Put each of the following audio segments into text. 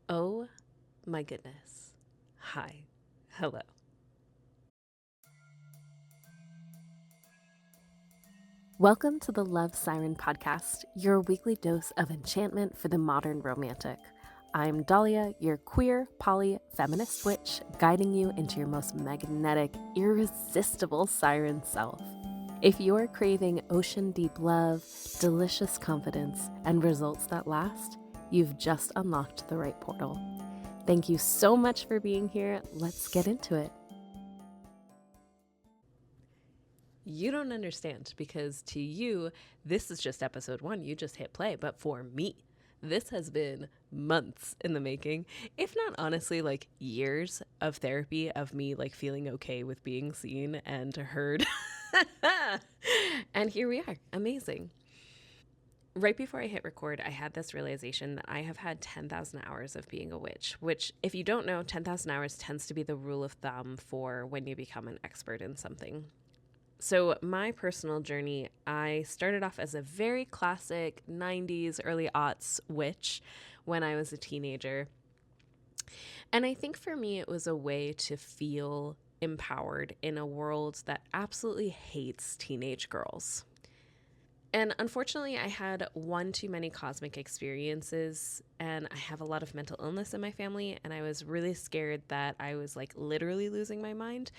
Oh my goodness. Hi. Hello. Welcome to the Love Siren Podcast, your weekly dose of enchantment for the modern romantic. I'm Dalya, your queer, poly, feminist witch, guiding you into your most magnetic, irresistible siren self. If you're craving ocean deep love, delicious confidence, and results that last, you've just unlocked the right portal. Thank you so much for being here. Let's get into it. You don't understand because to you, this is just episode 1. You just hit play. But for me, this has been months in the making, if not honestly, like years of therapy of me like feeling okay with being seen and heard. And here we are. Amazing. Right before I hit record, I had this realization that I have had 10,000 hours of being a witch, which, if you don't know, 10,000 hours tends to be the rule of thumb for when you become an expert in something. So my personal journey, I started off as a very classic 90s, early aughts witch when I was a teenager. And I think for me, it was a way to feel empowered in a world that absolutely hates teenage girls. And unfortunately, I had one too many cosmic experiences, and I have a lot of mental illness in my family, and I was really scared that I was like literally losing my mind.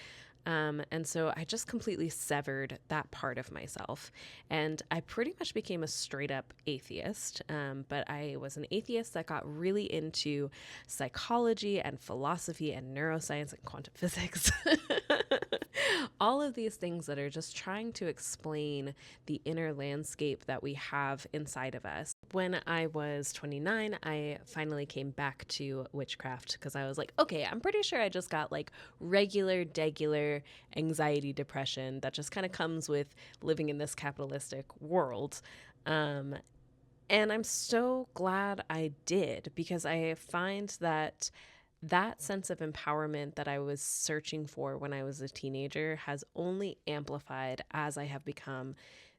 And so I just completely severed that part of myself. And I pretty much became a straight up atheist. But I was an atheist that got really into psychology and philosophy and neuroscience and quantum physics. All of these things that are just trying to explain the inner landscape that we have inside of us. When I was 29, I finally came back to witchcraft because I was like, okay, I'm pretty sure I just got like regular, degular anxiety, depression that just kind of comes with living in this capitalistic world. And I'm so glad I did because I find that that sense of empowerment that I was searching for when I was a teenager has only amplified as I have become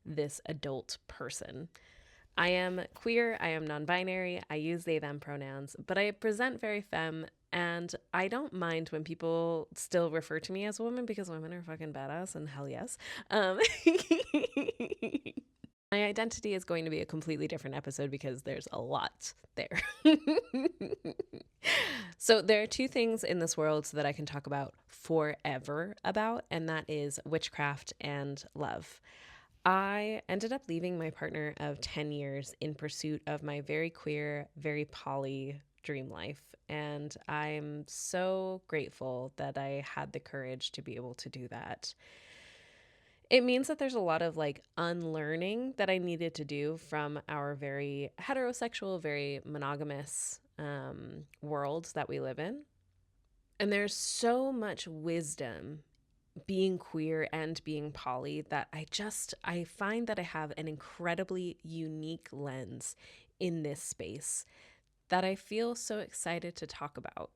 this adult person. I am queer, I am non binary, I use they, them pronouns, but I present very femme, and I don't mind when people still refer to me as a woman because women are fucking badass and hell yes. Um, my identity is going to be a completely different episode because there's a lot there. So there are two things in this world that I can talk about forever about, and that is witchcraft and love. I ended up leaving my partner of 10 years in pursuit of my very queer, very poly dream life. And I'm so grateful that I had the courage to be able to do that. It means that there's a lot of like unlearning that I needed to do from our very heterosexual, very monogamous world that we live in. And there's so much wisdom being queer and being poly that I find that I have an incredibly unique lens in this space that I feel so excited to talk about.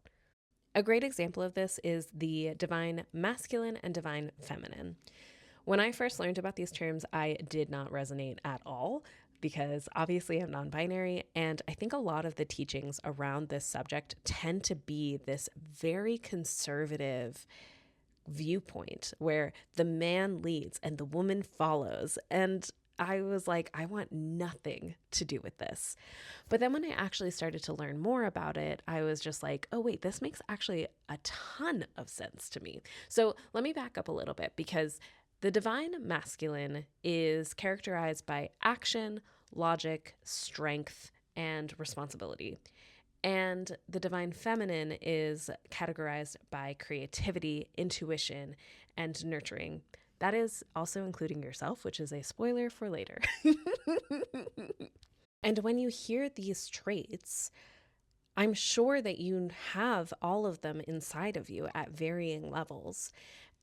A great example of this is the divine masculine and divine feminine. When I first learned about these terms, I did not resonate at all because obviously I'm non binary. And I think a lot of the teachings around this subject tend to be this very conservative viewpoint where the man leads and the woman follows. And I was like, I want nothing to do with this. But then when I actually started to learn more about it, I was just like, oh, wait, this makes actually a ton of sense to me. So let me back up a little bit because the divine masculine is characterized by action, logic, strength, and responsibility. And the divine feminine is categorized by creativity, intuition, and nurturing. That is also including yourself, which is a spoiler for later. And when you hear these traits, I'm sure that you have all of them inside of you at varying levels.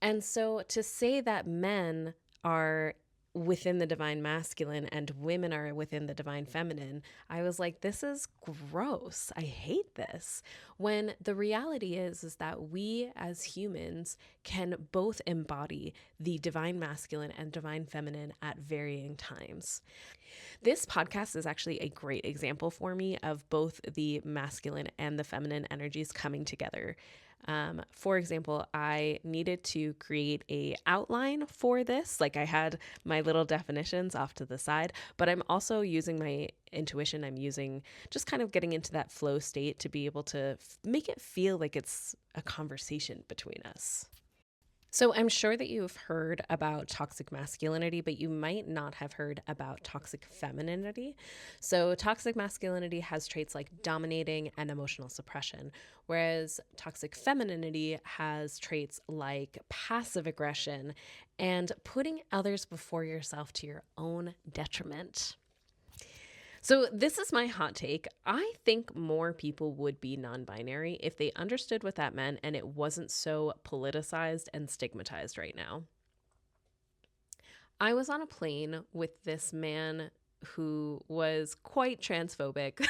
And so to say that men are within the divine masculine and women are within the divine feminine, I was like, this is gross. I hate this. When the reality is that we as humans can both embody the divine masculine and divine feminine at varying times. This podcast is actually a great example for me of both the masculine and the feminine energies coming together. For example, I needed to create a outline for this. Like I had my little definitions off to the side, but I'm also using my intuition. I'm using just kind of getting into that flow state to be able to make it feel like it's a conversation between us. So I'm sure that you've heard about toxic masculinity, but you might not have heard about toxic femininity. So toxic masculinity has traits like dominating and emotional suppression, whereas toxic femininity has traits like passive aggression and putting others before yourself to your own detriment. So this is my hot take. I think more people would be non-binary if they understood what that meant and it wasn't so politicized and stigmatized right now. I was on a plane with this man who was quite transphobic.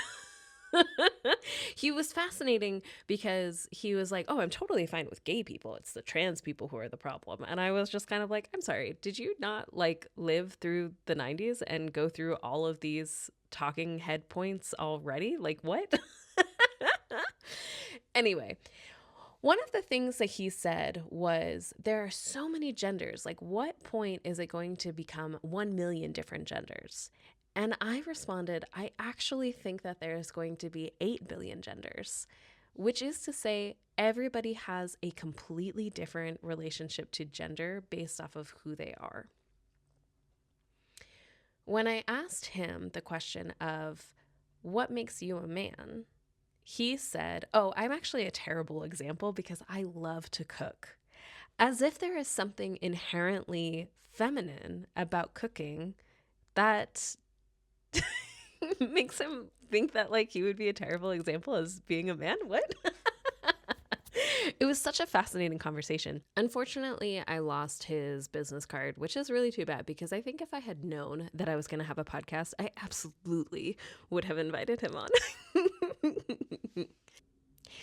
He was fascinating because he was like, oh, I'm totally fine with gay people. It's the trans people who are the problem. And I was just kind of like, I'm sorry, did you not like live through the 90s and go through all of these talking head points already? Like what? Anyway, one of the things that he said was there are so many genders. Like what point is it going to become 1 million different genders? And I responded, I actually think that there's going to be 8 billion genders, which is to say everybody has a completely different relationship to gender based off of who they are. When I asked him the question of what makes you a man, he said, oh, I'm actually a terrible example because I love to cook. As if there is something inherently feminine about cooking that makes him think that like he would be a terrible example as being a man. What? It was such a fascinating conversation. Unfortunately, I lost his business card, which is really too bad because I think if I had known that I was going to have a podcast, I absolutely would have invited him on.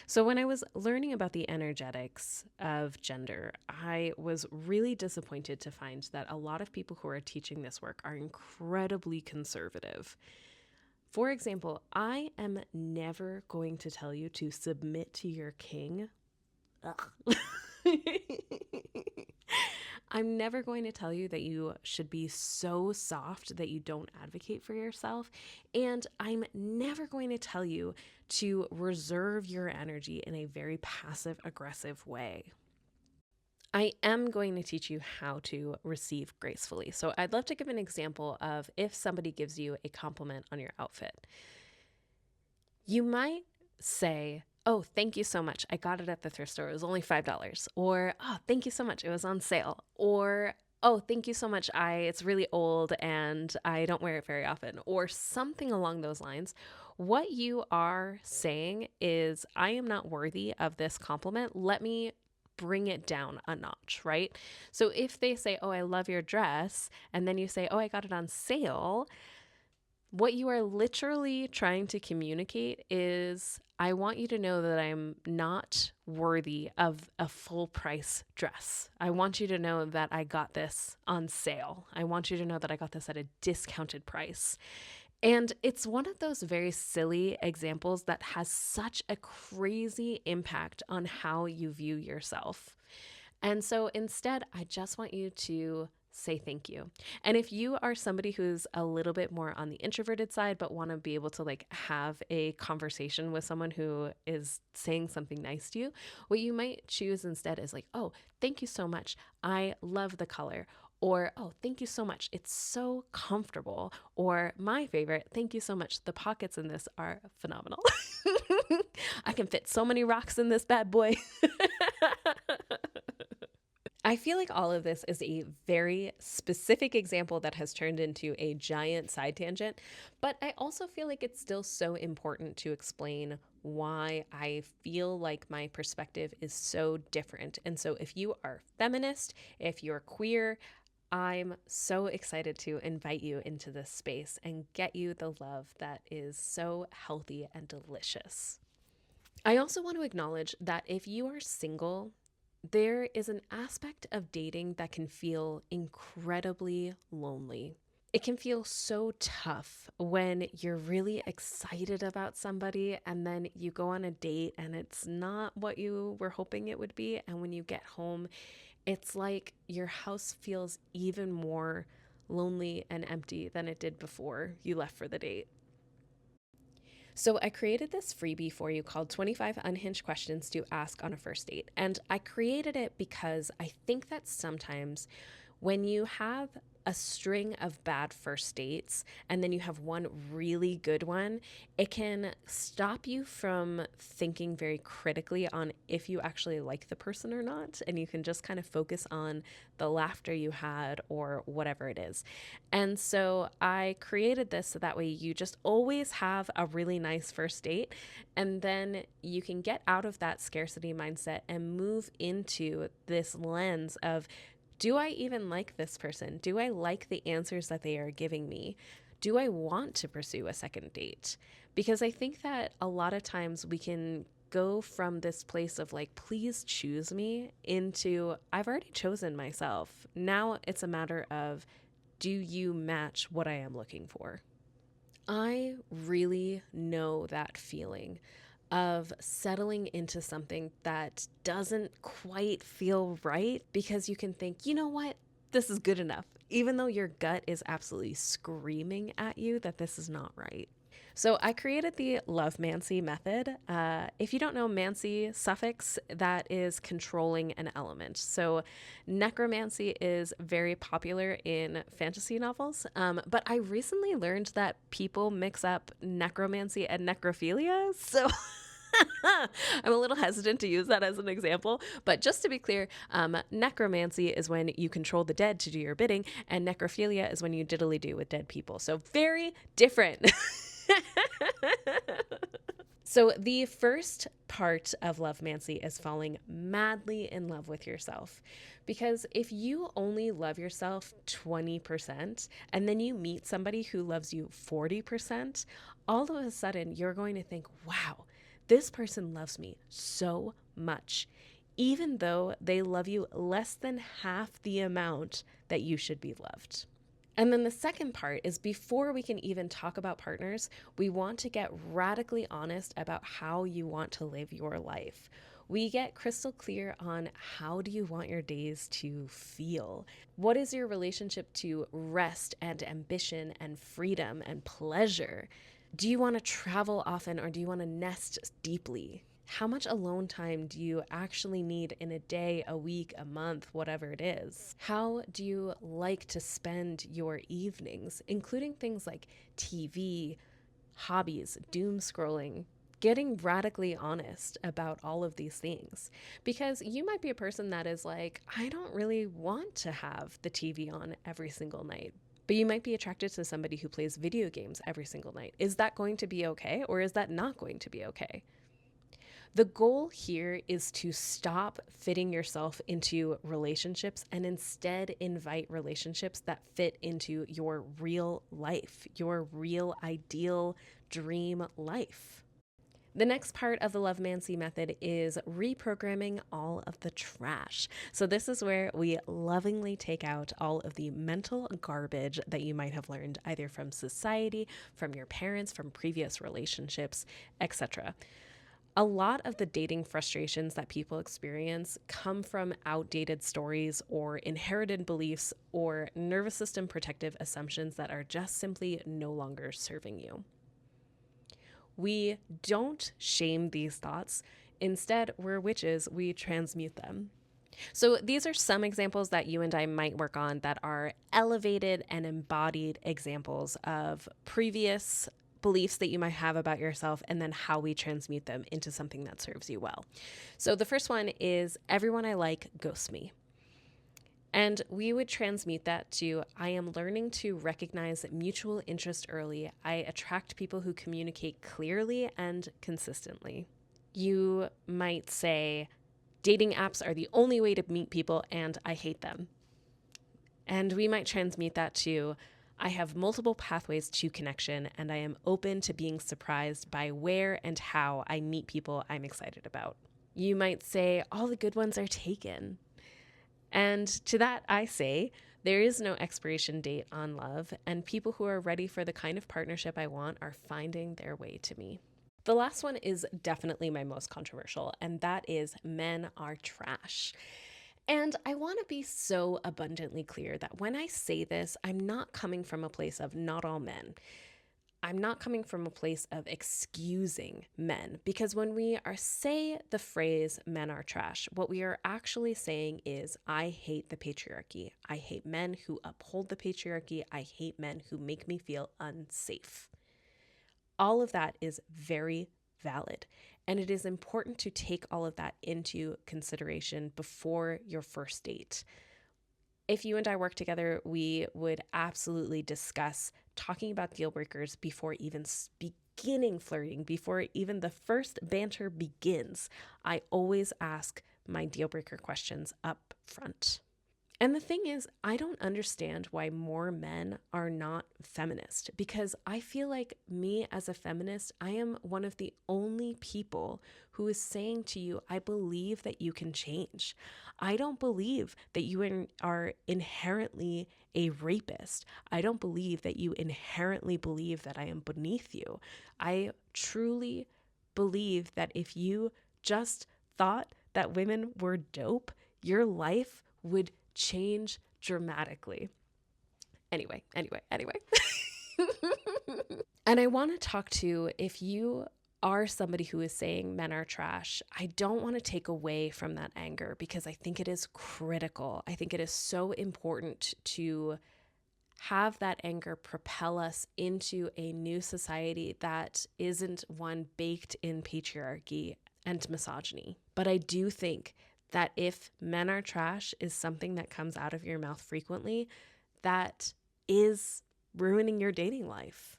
So when I was learning about the energetics of gender, I was really disappointed to find that a lot of people who are teaching this work are incredibly conservative. For example, I am never going to tell you to submit to your king. I'm never going to tell you that you should be so soft that you don't advocate for yourself. And I'm never going to tell you to reserve your energy in a very passive aggressive way. I am going to teach you how to receive gracefully. So I'd love to give an example of if somebody gives you a compliment on your outfit. You might say, oh, thank you so much. I got it at the thrift store. It was only $5. Or, oh, thank you so much. It was on sale. Or, oh, thank you so much. It's really old and I don't wear it very often. Or something along those lines. What you are saying is, I am not worthy of this compliment. Let me bring it down a notch, right? So if they say, oh, I love your dress, and then you say, oh, I got it on sale, what you are literally trying to communicate is, I want you to know that I'm not worthy of a full price dress. I want you to know that I got this on sale. I want you to know that I got this at a discounted price. And it's one of those very silly examples that has such a crazy impact on how you view yourself. And so instead, I just want you to say thank you. And if you are somebody who's a little bit more on the introverted side, but want to be able to like have a conversation with someone who is saying something nice to you, what you might choose instead is like, oh, thank you so much. I love the color. Or, oh, thank you so much. It's so comfortable. Or my favorite, thank you so much. The pockets in this are phenomenal. I can fit so many rocks in this bad boy. I feel like all of this is a very specific example that has turned into a giant side tangent, but I also feel like it's still so important to explain why I feel like my perspective is so different. And so if you are feminist, if you're queer, I'm so excited to invite you into this space and get you the love that is so healthy and delicious. I also want to acknowledge that if you are single, there is an aspect of dating that can feel incredibly lonely. It can feel so tough when you're really excited about somebody and then you go on a date and it's not what you were hoping it would be. And when you get home, it's like your house feels even more lonely and empty than it did before you left for the date. So I created this freebie for you called 25 Unhinged Questions to Ask on a First Date. And I created it because I think that sometimes when you have a string of bad first dates and then you have one really good one, it can stop you from thinking very critically on if you actually like the person or not. And you can just kind of focus on the laughter you had or whatever it is. And so I created this so that way you just always have a really nice first date. And then you can get out of that scarcity mindset and move into this lens of, do I even like this person? Do I like the answers that they are giving me? Do I want to pursue a second date? Because I think that a lot of times we can go from this place of like, please choose me, into I've already chosen myself. Now it's a matter of, do you match what I am looking for? I really know that feeling of settling into something that doesn't quite feel right, because you can think, you know what, this is good enough, even though your gut is absolutely screaming at you that this is not right. So I created the Lovemancy method. If you don't know, mancy suffix, that is controlling an element. So necromancy is very popular in fantasy novels, but I recently learned that people mix up necromancy and necrophilia. So I'm a little hesitant to use that as an example, but just to be clear, necromancy is when you control the dead to do your bidding, and necrophilia is when you diddly do with dead people. So very different. So the first part of Lovemancy is falling madly in love with yourself. Because if you only love yourself 20% and then you meet somebody who loves you 40%, all of a sudden you're going to think, wow, this person loves me so much, even though they love you less than half the amount that you should be loved. And then the second part is, before we can even talk about partners, we want to get radically honest about how you want to live your life. We get crystal clear on, how do you want your days to feel? What is your relationship to rest and ambition and freedom and pleasure? Do you want to travel often, or do you want to nest deeply? How much alone time do you actually need in a day, a week, a month, whatever it is? How do you like to spend your evenings, including things like TV, hobbies, doom scrolling? Getting radically honest about all of these things, because you might be a person that is like, I don't really want to have the TV on every single night. But you might be attracted to somebody who plays video games every single night. Is that going to be okay, or is that not going to be okay? The goal here is to stop fitting yourself into relationships and instead invite relationships that fit into your real life, your real ideal dream life. The next part of the Lovemancy method is reprogramming all of the trash. So this is where we lovingly take out all of the mental garbage that you might have learned either from society, from your parents, from previous relationships, etc. A lot of the dating frustrations that people experience come from outdated stories or inherited beliefs or nervous system protective assumptions that are just simply no longer serving you. We don't shame these thoughts. Instead, we're witches, we transmute them. So these are some examples that you and I might work on that are elevated and embodied examples of previous beliefs that you might have about yourself, and then how we transmute them into something that serves you well. So the first one is, everyone I like ghosts me. And we would transmute that to, I am learning to recognize mutual interest early. I attract people who communicate clearly and consistently. You might say, dating apps are the only way to meet people and I hate them. And we might transmute that to, I have multiple pathways to connection and I am open to being surprised by where and how I meet people I'm excited about. You might say, all the good ones are taken. And to that I say, There is no expiration date on love, and people who are ready for the kind of partnership I want are finding their way to me. The last one is definitely my most controversial, and that is men are trash. And I want to be so abundantly clear that when I say this, I'm not coming from a place of not all men. I'm not coming from a place of excusing men, because when we say the phrase men are trash, what we are actually saying is I hate the patriarchy. I hate men who uphold the patriarchy. I hate men who make me feel unsafe. All of that is very valid. And it is important to take all of that into consideration before your first date. If you and I work together, we would absolutely discuss talking about deal breakers before even beginning flirting, before even the first banter begins. I always ask my deal breaker questions up front. And the thing is, I don't understand why more men are not feminist, because I feel like me as a feminist, I am one of the only people who is saying to you, I believe that you can change. I don't believe that you are inherently a rapist. I don't believe that you inherently believe that I am beneath you. I truly believe that if you just thought that women were dope, your life would change dramatically. Anyway. And I want to talk to, if you are somebody who is saying men are trash, I don't want to take away from that anger, because I think it is critical. I think it is so important to have that anger propel us into a new society that isn't one baked in patriarchy and misogyny. But I do think that if men are trash is something that comes out of your mouth frequently, that is ruining your dating life.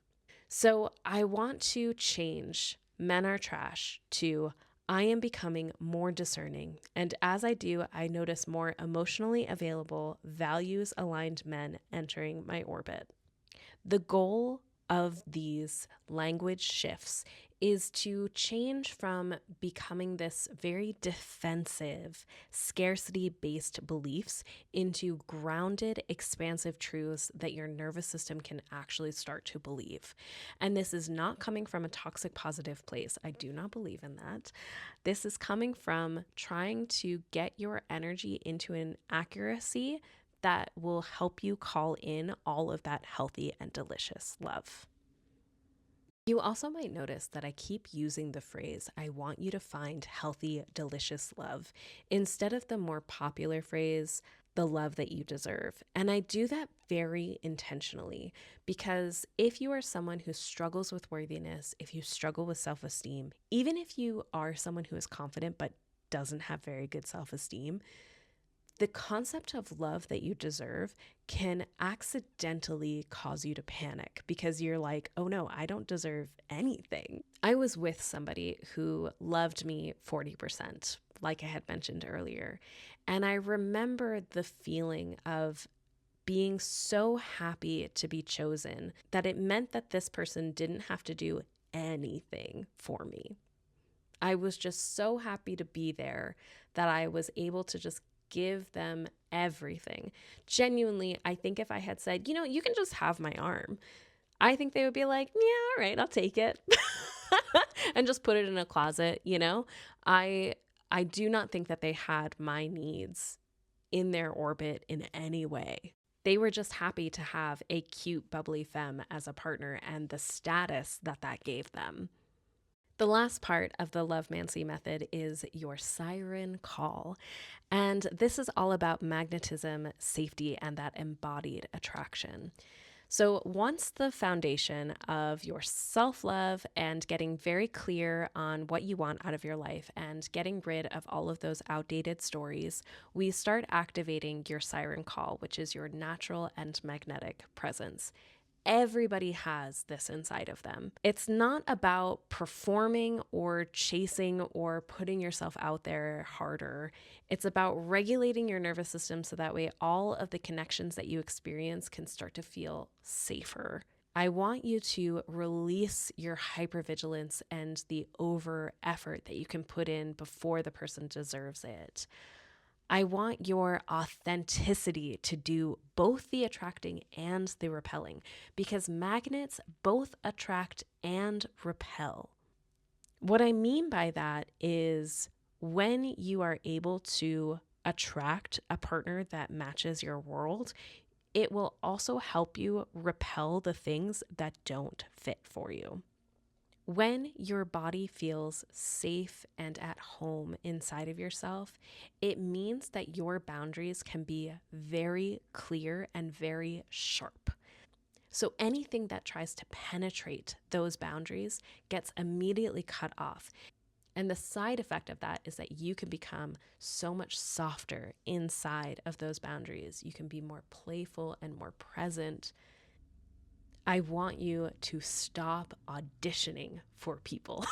So I want to change men are trash to I am becoming more discerning. And as I do, I notice more emotionally available, values-aligned men entering my orbit. The goal of these language shifts is to change from becoming this very defensive, scarcity-based beliefs into grounded, expansive truths that your nervous system can actually start to believe. And this is not coming from a toxic positive place. I do not believe in that. This is coming from trying to get your energy into an accuracy that will help you call in all of that healthy and delicious love. You also might notice that I keep using the phrase, I want you to find healthy, delicious love, instead of the more popular phrase, the love that you deserve. And I do that very intentionally, because if you are someone who struggles with worthiness, if you struggle with self-esteem, even if you are someone who is confident but doesn't have very good self-esteem, the concept of love that you deserve can accidentally cause you to panic, because you're like, oh no, I don't deserve anything. I was with somebody who loved me 40%, like I had mentioned earlier. And I remember the feeling of being so happy to be chosen that it meant that this person didn't have to do anything for me. I was just so happy to be there that I was able to just give them everything. Genuinely, I think if I had said, you can just have my arm, I think they would be like, yeah, all right, I'll take it. And just put it in a closet, I do not think that they had my needs in their orbit in any way. They were just happy to have a cute, bubbly femme as a partner and the status that that gave them. The last part of the Lovemancy method is your siren call. And this is all about magnetism, safety, and that embodied attraction. So once the foundation of your self-love and getting very clear on what you want out of your life and getting rid of all of those outdated stories, we start activating your siren call, which is your natural and magnetic presence. Everybody has this inside of them. It's not about performing or chasing or putting yourself out there harder. It's about regulating your nervous system so that way all of the connections that you experience can start to feel safer. I want you to release your hypervigilance and the over effort that you can put in before the person deserves it. I want your authenticity to do both the attracting and the repelling, because magnets both attract and repel. What I mean by that is when you are able to attract a partner that matches your world, it will also help you repel the things that don't fit for you. When your body feels safe and at home inside of yourself, it means that your boundaries can be very clear and very sharp. So anything that tries to penetrate those boundaries gets immediately cut off. And the side effect of that is that you can become so much softer inside of those boundaries. You can be more playful and more present. I want you to stop auditioning for people.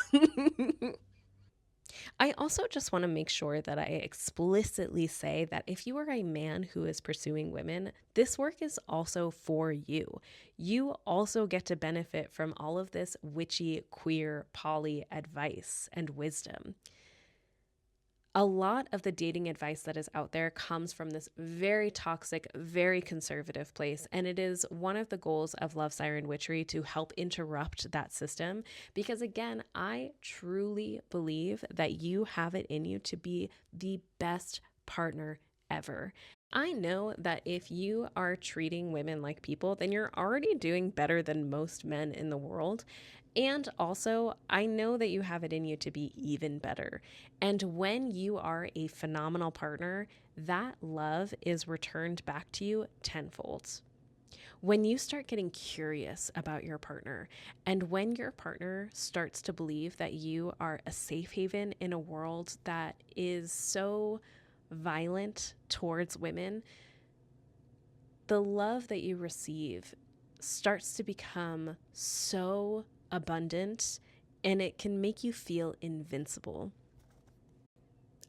I also just want to make sure that I explicitly say that if you are a man who is pursuing women, this work is also for you. You also get to benefit from all of this witchy, queer, poly advice and wisdom. A lot of the dating advice that is out there comes from this very toxic, very conservative place. And it is one of the goals of Love Siren Witchery to help interrupt that system. Because again, I truly believe that you have it in you to be the best partner ever. I know that if you are treating women like people, then you're already doing better than most men in the world. And also, I know that you have it in you to be even better. And when you are a phenomenal partner, that love is returned back to you tenfold. When you start getting curious about your partner, and when your partner starts to believe that you are a safe haven in a world that is so violent towards women, the love that you receive starts to become so abundant, and it can make you feel invincible.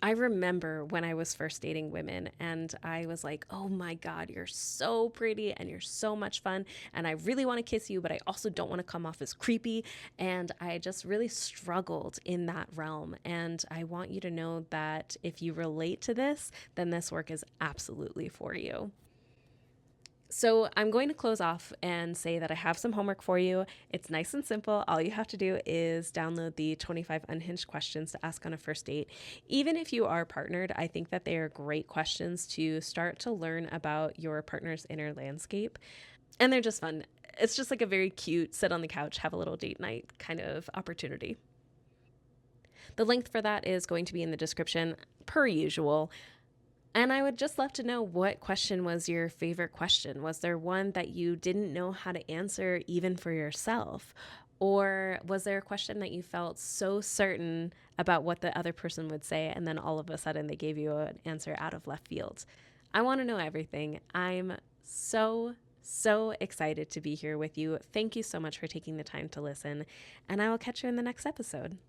I remember when I was first dating women and I was like, oh my God, you're so pretty and you're so much fun. And I really want to kiss you, but I also don't want to come off as creepy. And I just really struggled in that realm. And I want you to know that if you relate to this, then this work is absolutely for you. So I'm going to close off and say that I have some homework for you. It's nice and simple. All you have to do is download the 25 unhinged questions to ask on a first date. Even if you are partnered, I think that they are great questions to start to learn about your partner's inner landscape. And they're just fun. It's just like a very cute sit on the couch, have a little date night kind of opportunity. The link for that is going to be in the description per usual. And I would just love to know, what question was your favorite question? Was there one that you didn't know how to answer even for yourself? Or was there a question that you felt so certain about what the other person would say, and then all of a sudden they gave you an answer out of left field? I want to know everything. I'm so excited to be here with you. Thank you so much for taking the time to listen, and I will catch you in the next episode.